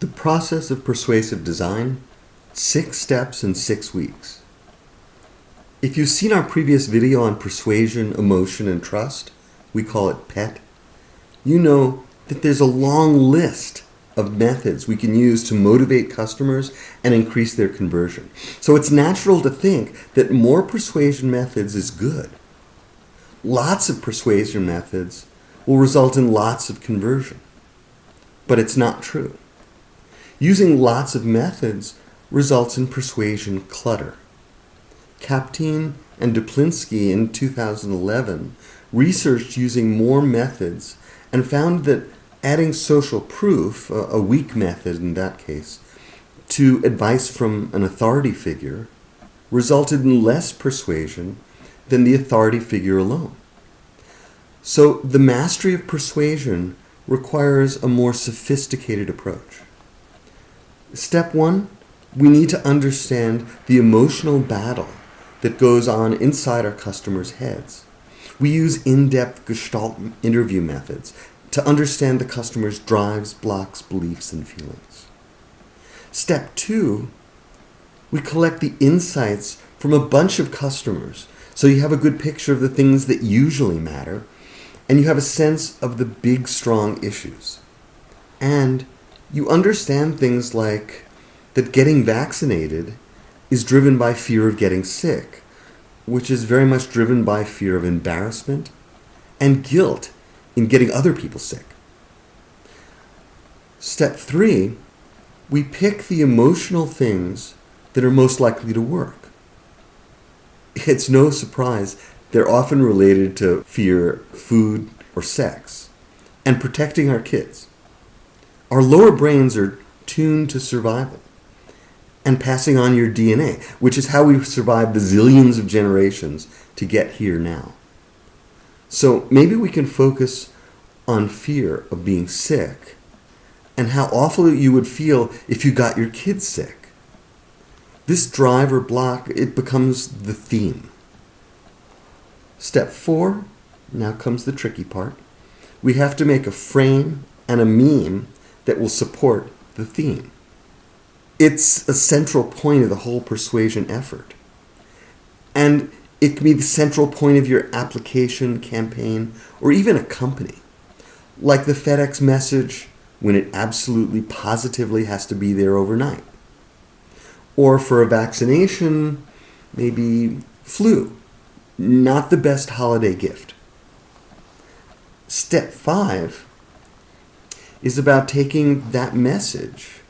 The process of persuasive design, 6 steps in 6 weeks. If you've seen our previous video on persuasion, emotion, and trust, we call it PET, you know that there's a long list of methods we can use to motivate customers and increase their conversion. So it's natural to think that more persuasion methods is good. Lots of persuasion methods will result in lots of conversion. But it's not true. Using lots of methods results in persuasion clutter. Kaptein and Duplinsky in 2011 researched using more methods and found that adding social proof, a weak method in that case, to advice from an authority figure resulted in less persuasion than the authority figure alone. So the mastery of persuasion requires a more sophisticated approach. Step 1, we need to understand the emotional battle that goes on inside our customers' heads. We use in-depth Gestalt interview methods to understand the customer's drives, blocks, beliefs, and feelings. Step 2, we collect the insights from a bunch of customers so you have a good picture of the things that usually matter and you have a sense of the big, strong issues. And you understand things like that getting vaccinated is driven by fear of getting sick, which is very much driven by fear of embarrassment and guilt in getting other people sick. Step 3, we pick the emotional things that are most likely to work. It's no surprise they're often related to fear, food, or sex, and protecting our kids. Our lower brains are tuned to survival and passing on your DNA, which is how we've survived the zillions of generations to get here now. So maybe we can focus on fear of being sick and how awful you would feel if you got your kids sick. This drive or block, it becomes the theme. Step 4, now comes the tricky part. We have to make a frame and a meme that will support the theme. It's a central point of the whole persuasion effort. And it can be the central point of your application, campaign, or even a company. Like the FedEx message when it absolutely positively has to be there overnight. Or for a vaccination, maybe flu. Not the best holiday gift. Step 5 is about taking that message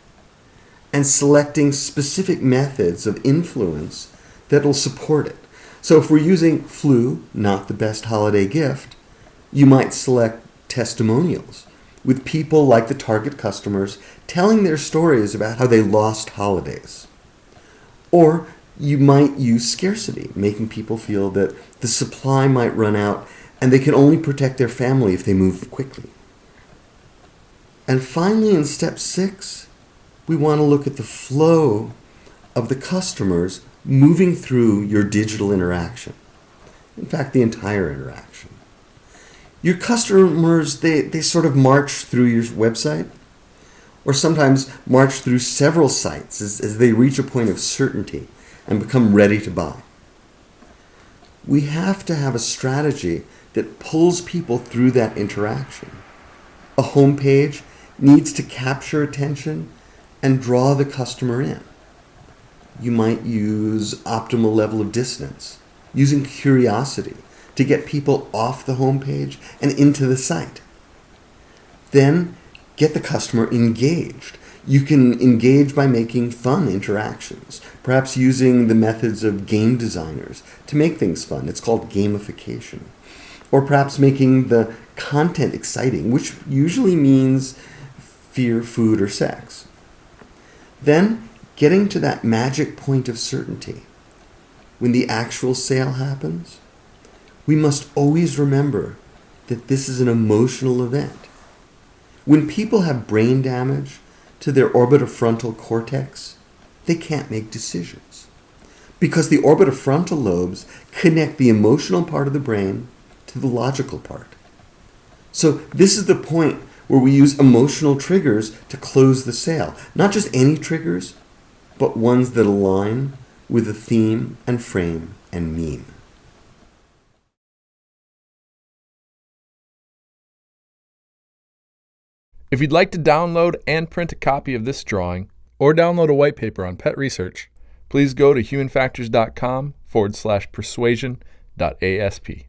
and selecting specific methods of influence that will support it. So if we're using flu, not the best holiday gift, you might select testimonials with people like the target customers telling their stories about how they lost holidays. Or you might use scarcity, making people feel that the supply might run out and they can only protect their family if they move quickly. And finally, in step 6, we want to look at the flow of the customers moving through your digital interaction. In fact, the entire interaction. Your customers, they sort of march through your website, or sometimes march through several sites as they reach a point of certainty and become ready to buy. We have to have a strategy that pulls people through that interaction. A home page needs to capture attention and draw the customer in. You might use optimal level of distance, using curiosity to get people off the home page and into the site. Then get the customer engaged. You can engage by making fun interactions, perhaps using the methods of game designers to make things fun. It's called gamification. Or perhaps making the content exciting, which usually means fear, food, or sex. Then getting to that magic point of certainty. When the actual sale happens, we must always remember that this is an emotional event. When people have brain damage to their orbitofrontal cortex, they can't make decisions because the orbitofrontal lobes connect the emotional part of the brain to the logical part. So this is the point where we use emotional triggers to close the sale. Not just any triggers, but ones that align with the theme and frame and mean. If you'd like to download and print a copy of this drawing, or download a white paper on pet research, please go to humanfactors.com/persuasion.asp.